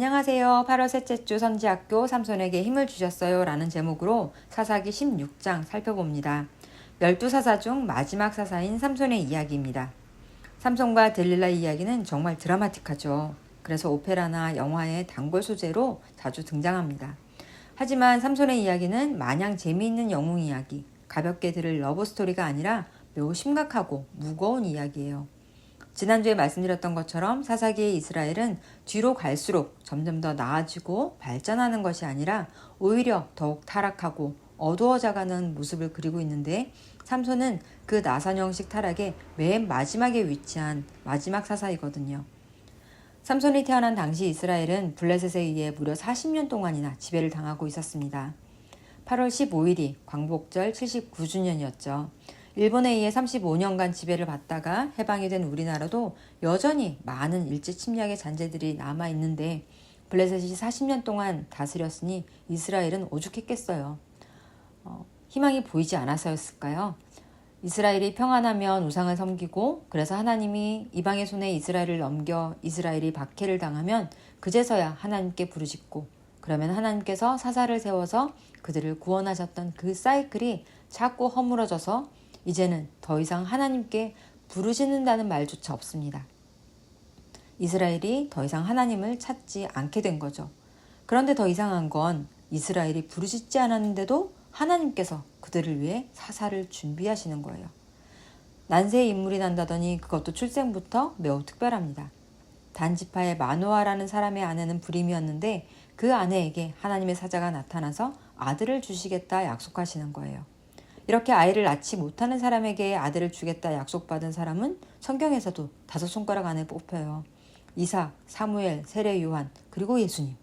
안녕하세요. 8월 셋째 주 선지학교 삼손에게 힘을 주셨어요 라는 제목으로 사사기 16장 살펴봅니다. 12사사 중 마지막 사사인 삼손의 이야기입니다. 삼손과 델릴라 이야기는 정말 드라마틱하죠. 그래서 오페라나 영화의 단골 소재로 자주 등장합니다. 하지만 삼손의 이야기는 마냥 재미있는 영웅 이야기, 가볍게 들을 러브스토리가 아니라 매우 심각하고 무거운 이야기예요. 지난주에 말씀드렸던 것처럼 사사기의 이스라엘은 뒤로 갈수록 점점 더 나아지고 발전하는 것이 아니라 오히려 더욱 타락하고 어두워져가는 모습을 그리고 있는데, 삼손은 그 나선형식 타락의 맨 마지막에 위치한 마지막 사사이거든요. 삼손이 태어난 당시 이스라엘은 블레셋에 의해 무려 40년 동안이나 지배를 당하고 있었습니다. 8월 15일이 광복절 79주년이었죠. 일본에 의해 35년간 지배를 받다가 해방이 된 우리나라도 여전히 많은 일제 침략의 잔재들이 남아있는데, 블레셋이 40년 동안 다스렸으니 이스라엘은 오죽했겠어요. 희망이 보이지 않아서였을까요? 이스라엘이 평안하면 우상을 섬기고, 그래서 하나님이 이방의 손에 이스라엘을 넘겨 이스라엘이 박해를 당하면 그제서야 하나님께 부르짖고, 그러면 하나님께서 사사를 세워서 그들을 구원하셨던 그 사이클이 자꾸 허물어져서 이제는 더 이상 하나님께 부르짖는다는 말조차 없습니다. 이스라엘이 더 이상 하나님을 찾지 않게 된 거죠. 그런데 더 이상한 건 이스라엘이 부르짖지 않았는데도 하나님께서 그들을 위해 사사를 준비하시는 거예요. 난세의 인물이 난다더니 그것도 출생부터 매우 특별합니다. 단지파의 마노아라는 사람의 아내는 불임이었는데 그 아내에게 하나님의 사자가 나타나서 아들을 주시겠다 약속하시는 거예요. 이렇게 아이를 낳지 못하는 사람에게 아들을 주겠다 약속받은 사람은 성경에서도 5손가락 안에 뽑혀요. 이삭, 사무엘, 세례 요한, 그리고 예수님.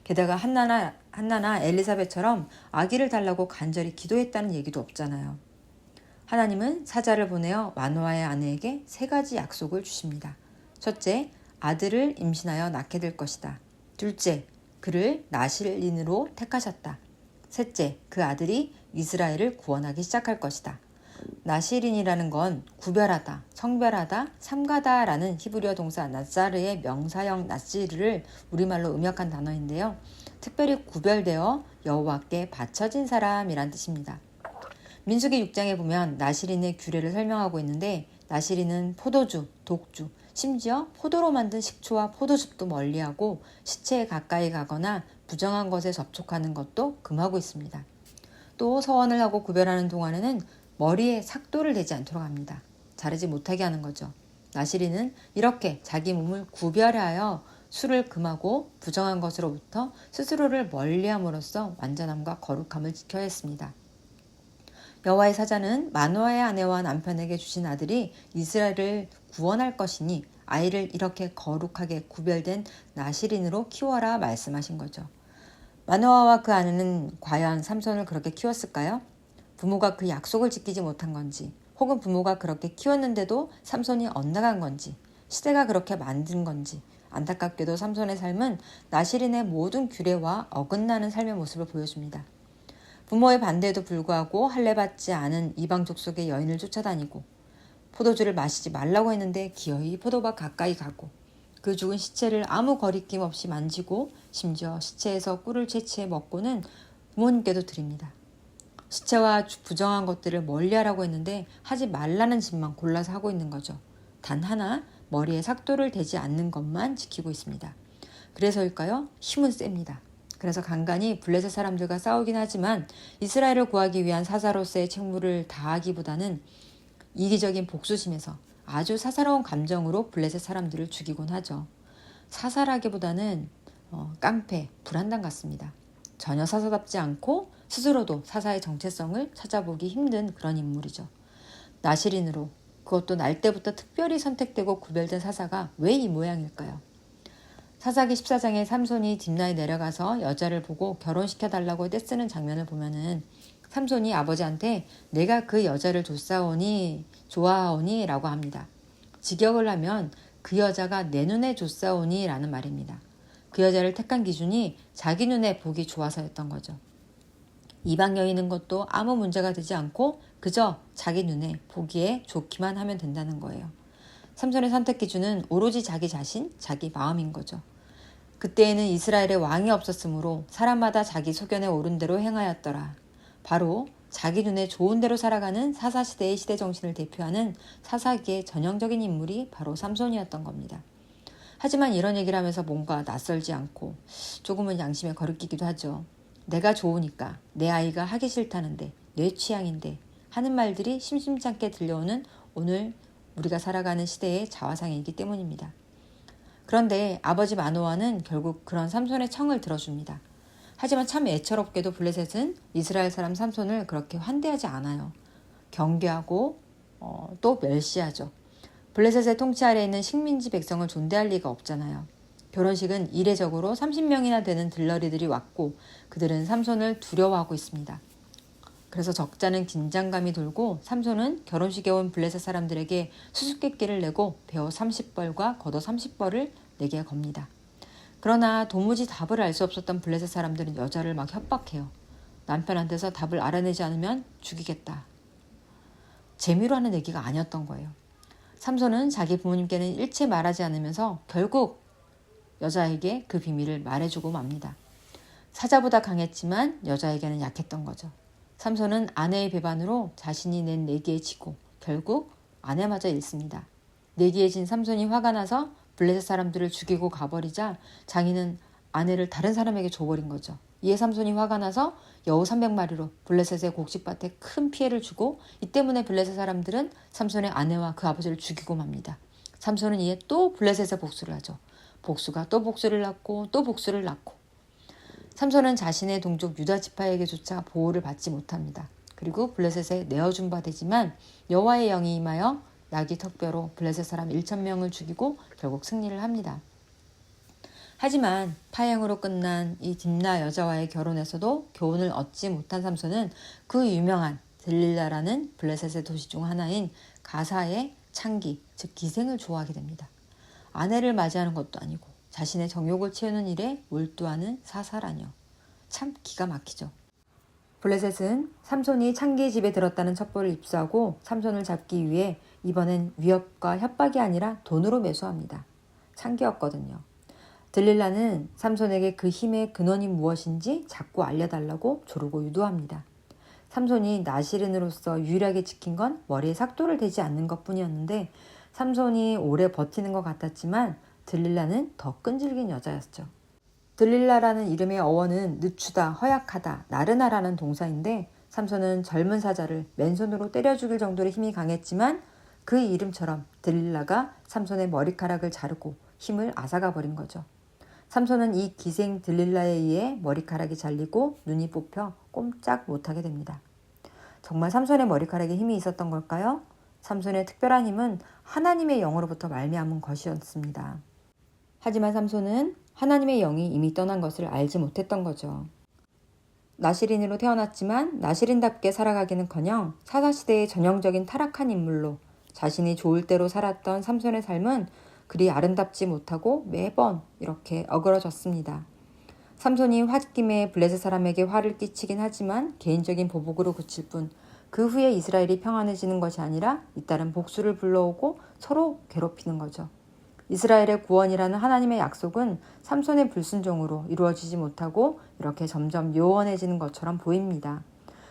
게다가 한나나 엘리사벳처럼 아기를 달라고 간절히 기도했다는 얘기도 없잖아요. 하나님은 사자를 보내어 마노아의 아내에게 3가지 약속을 주십니다. 첫째, 아들을 임신하여 낳게 될 것이다. 둘째, 그를 나실인으로 택하셨다. 셋째, 그 아들이 이스라엘을 구원하기 시작할 것이다. 나실인이라는 건 구별하다, 성별하다, 삼가다 라는 히브리어 동사 나자르의 명사형 나시르를 우리말로 음역한 단어인데요. 특별히 구별되어 여호와께 바쳐진 사람이란 뜻입니다. 민수기 6장에 보면 나실인의 규례를 설명하고 있는데, 나실인은 포도주, 독주, 심지어 포도로 만든 식초와 포도즙도 멀리하고 시체에 가까이 가거나 부정한 것에 접촉하는 것도 금하고 있습니다. 또 서원을 하고 구별하는 동안에는 머리에 삭도를 대지 않도록 합니다. 자르지 못하게 하는 거죠. 나실인은 이렇게 자기 몸을 구별하여 술을 금하고 부정한 것으로부터 스스로를 멀리함으로써 완전함과 거룩함을 지켜야 했습니다. 여호와의 사자는 마노아의 아내와 남편에게 주신 아들이 이스라엘을 구원할 것이니 아이를 이렇게 거룩하게 구별된 나실인으로 키워라 말씀하신 거죠. 마노아와 그 아내는 과연 삼손을 그렇게 키웠을까요? 부모가 그 약속을 지키지 못한 건지, 혹은 부모가 그렇게 키웠는데도 삼손이 엇나간 건지, 시대가 그렇게 만든 건지, 안타깝게도 삼손의 삶은 나실인의 모든 규례와 어긋나는 삶의 모습을 보여줍니다. 부모의 반대에도 불구하고 할례받지 않은 이방 족속의 여인을 쫓아다니고, 포도주를 마시지 말라고 했는데 기어이 포도밭 가까이 가고, 그 죽은 시체를 아무 거리낌 없이 만지고 심지어 시체에서 꿀을 채취해 먹고는 부모님께도 드립니다. 시체와 부정한 것들을 멀리하라고 했는데 하지 말라는 짓만 골라서 하고 있는 거죠. 단 하나, 머리에 삭도를 대지 않는 것만 지키고 있습니다. 그래서일까요? 힘은 셉니다. 그래서 간간히 블레셋 사람들과 싸우긴 하지만 이스라엘을 구하기 위한 사사로서의 책무를 다하기보다는 이기적인 복수심에서 아주 사사로운 감정으로 블레셋 사람들을 죽이곤 하죠. 사사라기보다는 깡패, 불안당 같습니다. 전혀 사사답지 않고 스스로도 사사의 정체성을 찾아보기 힘든 그런 인물이죠. 나실인으로, 그것도 날 때부터 특별히 선택되고 구별된 사사가 왜 이 모양일까요? 사사기 14장에 삼손이 딥나에 내려가서 여자를 보고 결혼시켜달라고 떼쓰는 장면을 보면은 삼손이 아버지한테 내가 그 여자를 좋아하오니 라고 합니다. 직역을 하면 그 여자가 내 눈에 좋사오니 라는 말입니다. 그 여자를 택한 기준이 자기 눈에 보기 좋아서였던 거죠. 이방 여인인 것도 아무 문제가 되지 않고 그저 자기 눈에 보기에 좋기만 하면 된다는 거예요. 삼손의 선택 기준은 오로지 자기 자신, 자기 마음인 거죠. 그때에는 이스라엘에 왕이 없었으므로 사람마다 자기 소견에 오른 대로 행하였더라. 바로 자기 눈에 좋은 대로 살아가는 사사시대의 시대정신을 대표하는 사사기의 전형적인 인물이 바로 삼손이었던 겁니다. 하지만 이런 얘기를 하면서 뭔가 낯설지 않고 조금은 양심에 거리끼기도 하죠. 내가 좋으니까, 내 아이가 하기 싫다는데, 내 취향인데 하는 말들이 심심찮게 들려오는 오늘 우리가 살아가는 시대의 자화상이기 때문입니다. 그런데 아버지 마노아는 결국 그런 삼손의 청을 들어줍니다. 하지만 참 애처롭게도 블레셋은 이스라엘 사람 삼손을 그렇게 환대하지 않아요. 경계하고 또 멸시하죠. 블레셋의 통치 아래에 있는 식민지 백성을 존대할 리가 없잖아요. 결혼식은 이례적으로 30명이나 되는 들러리들이 왔고 그들은 삼손을 두려워하고 있습니다. 그래서 적잖은 긴장감이 돌고 삼손은 결혼식에 온 블레셋 사람들에게 수수께끼를 내고 베어 30벌과 겉옷 30벌을 내게 겁니다. 그러나 도무지 답을 알 수 없었던 블레셋 사람들은 여자를 막 협박해요. 남편한테서 답을 알아내지 않으면 죽이겠다. 재미로 하는 얘기가 아니었던 거예요. 삼손은 자기 부모님께는 일체 말하지 않으면서 결국 여자에게 그 비밀을 말해주고 맙니다. 사자보다 강했지만 여자에게는 약했던 거죠. 삼손은 아내의 배반으로 자신이 낸 내기에 지고 결국 아내마저 잃습니다. 내기에 진 삼손이 화가 나서 블레셋 사람들을 죽이고 가버리자 장인은 아내를 다른 사람에게 줘버린 거죠. 이에 삼손이 화가 나서 여우 300마리로 블레셋의 곡식밭에 큰 피해를 주고 이 때문에 블레셋 사람들은 삼손의 아내와 그 아버지를 죽이고 맙니다. 삼손은 이에 또 블레셋에 복수를 하죠. 복수가 또 복수를 낳고 또 복수를 낳고 삼손은 자신의 동족 유다 지파에게조차 보호를 받지 못합니다. 그리고 블레셋에 내어준 바 되지만 여호와의 영이 임하여 나귀 턱뼈로 블레셋 사람 1,000명을 죽이고 결국 승리를 합니다. 하지만 파행으로 끝난 이 딥나 여자와의 결혼에서도 교훈을 얻지 못한 삼손은 그 유명한 들릴라라는 블레셋의 도시 중 하나인 가사의 창기, 즉 기생을 좋아하게 됩니다. 아내를 맞이하는 것도 아니고 자신의 정욕을 채우는 일에 몰두하는 사사라뇨. 참 기가 막히죠. 블레셋은 삼손이 창기의 집에 들었다는 첩보를 입수하고 삼손을 잡기 위해 이번엔 위협과 협박이 아니라 돈으로 매수합니다. 창기였거든요. 들릴라는 삼손에게 그 힘의 근원이 무엇인지 자꾸 알려달라고 조르고 유도합니다. 삼손이 나시린으로서 유일하게 지킨 건 머리에 삭도를 대지 않는 것뿐이었는데 삼손이 오래 버티는 것 같았지만 들릴라는 더 끈질긴 여자였죠. 들릴라라는 이름의 어원은 늦추다, 허약하다, 나르나라는 동사인데 삼손은 젊은 사자를 맨손으로 때려 죽일 정도로 힘이 강했지만 그 이름처럼 들릴라가 삼손의 머리카락을 자르고 힘을 앗아가 버린 거죠. 삼손은 이 기생 들릴라에 의해 머리카락이 잘리고 눈이 뽑혀 꼼짝 못하게 됩니다. 정말 삼손의 머리카락에 힘이 있었던 걸까요? 삼손의 특별한 힘은 하나님의 영으로부터 말미암은 것이었습니다. 하지만 삼손은 하나님의 영이 이미 떠난 것을 알지 못했던 거죠. 나시린으로 태어났지만 나시린답게 살아가기는커녕 사사시대의 전형적인 타락한 인물로 자신이 좋을 대로 살았던 삼손의 삶은 그리 아름답지 못하고 매번 이렇게 어그러졌습니다. 삼손이 홧김에 블레셋 사람에게 화를 끼치긴 하지만 개인적인 보복으로 그칠 뿐 그 후에 이스라엘이 평안해지는 것이 아니라 잇따른 복수를 불러오고 서로 괴롭히는 거죠. 이스라엘의 구원이라는 하나님의 약속은 삼손의 불순종으로 이루어지지 못하고 이렇게 점점 요원해지는 것처럼 보입니다.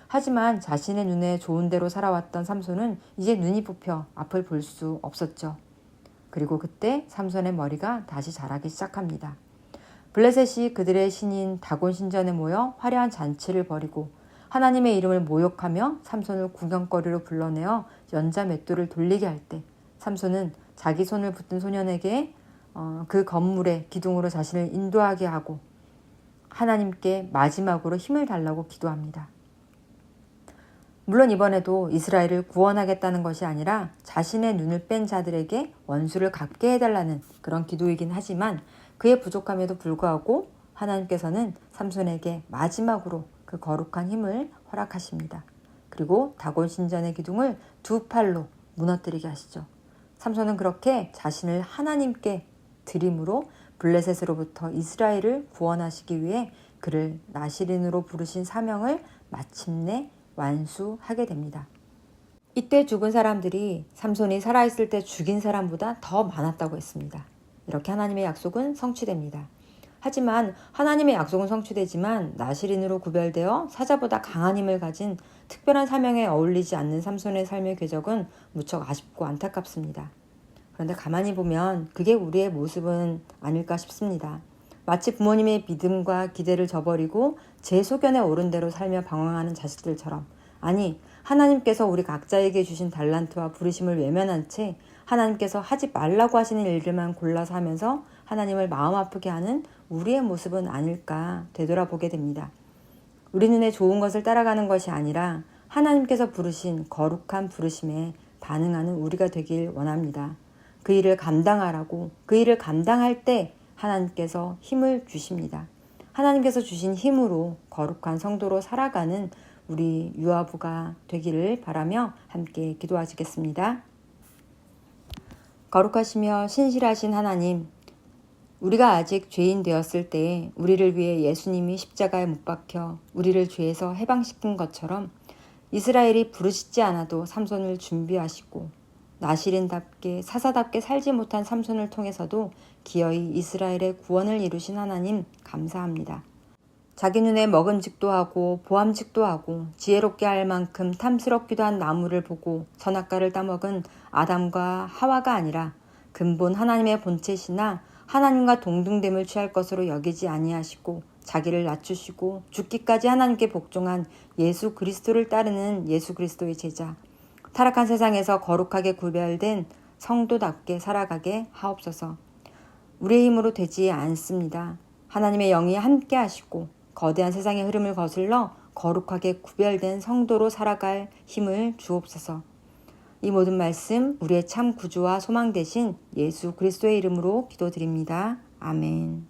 하지만 자신의 눈에 좋은 대로 살아왔던 삼손은 이제 눈이 뽑혀 앞을 볼 수 없었죠. 그리고 그때 삼손의 머리가 다시 자라기 시작합니다. 블레셋이 그들의 신인 다곤 신전에 모여 화려한 잔치를 벌이고 하나님의 이름을 모욕하며 삼손을 구경거리로 불러내어 연자 맷돌을 돌리게 할 때 삼손은 자기 손을 붙든 소년에게 그 건물의 기둥으로 자신을 인도하게 하고 하나님께 마지막으로 힘을 달라고 기도합니다. 물론 이번에도 이스라엘을 구원하겠다는 것이 아니라 자신의 눈을 뺀 자들에게 원수를 갚게 해달라는 그런 기도이긴 하지만 그의 부족함에도 불구하고 하나님께서는 삼손에게 마지막으로 그 거룩한 힘을 허락하십니다. 그리고 다곤 신전의 기둥을 두 팔로 무너뜨리게 하시죠. 삼손은 그렇게 자신을 하나님께 드림으로 블레셋으로부터 이스라엘을 구원하시기 위해 그를 나시린으로 부르신 사명을 마침내 완수하게 됩니다. 이때 죽은 사람들이 삼손이 살아있을 때 죽인 사람보다 더 많았다고 했습니다. 이렇게 하나님의 약속은 성취됩니다. 하지만 하나님의 약속은 성취되지만 나시린으로 구별되어 사자보다 강한 힘을 가진 특별한 사명에 어울리지 않는 삼손의 삶의 궤적은 무척 아쉽고 안타깝습니다. 그런데 가만히 보면 그게 우리의 모습은 아닐까 싶습니다. 마치 부모님의 믿음과 기대를 저버리고 제 소견에 오른 대로 살며 방황하는 자식들처럼, 아니 하나님께서 우리 각자에게 주신 달란트와 부르심을 외면한 채 하나님께서 하지 말라고 하시는 일들만 골라서 하면서 하나님을 마음 아프게 하는 우리의 모습은 아닐까 되돌아보게 됩니다. 우리 눈에 좋은 것을 따라가는 것이 아니라 하나님께서 부르신 거룩한 부르심에 반응하는 우리가 되길 원합니다. 그 일을 감당하라고, 그 일을 감당할 때 하나님께서 힘을 주십니다. 하나님께서 주신 힘으로 거룩한 성도로 살아가는 우리 유아부가 되기를 바라며 함께 기도하시겠습니다. 거룩하시며 신실하신 하나님, 우리가 아직 죄인 되었을 때 우리를 위해 예수님이 십자가에 못 박혀 우리를 죄에서 해방시킨 것처럼 이스라엘이 부르짖지 않아도 삼손을 준비하시고 나시린답게 사사답게 살지 못한 삼손을 통해서도 기어이 이스라엘의 구원을 이루신 하나님 감사합니다. 자기 눈에 먹음직도 하고 보암직도 하고 지혜롭게 할 만큼 탐스럽기도 한 나무를 보고 선악과를 따먹은 아담과 하와가 아니라 근본 하나님의 본체시나 하나님과 동등됨을 취할 것으로 여기지 아니하시고 자기를 낮추시고 죽기까지 하나님께 복종한 예수 그리스도를 따르는 예수 그리스도의 제자, 타락한 세상에서 거룩하게 구별된 성도답게 살아가게 하옵소서. 우리의 힘으로 되지 않습니다. 하나님의 영이 함께 하시고 거대한 세상의 흐름을 거슬러 거룩하게 구별된 성도로 살아갈 힘을 주옵소서. 이 모든 말씀 우리의 참 구주와 소망 되신 예수 그리스도의 이름으로 기도드립니다. 아멘.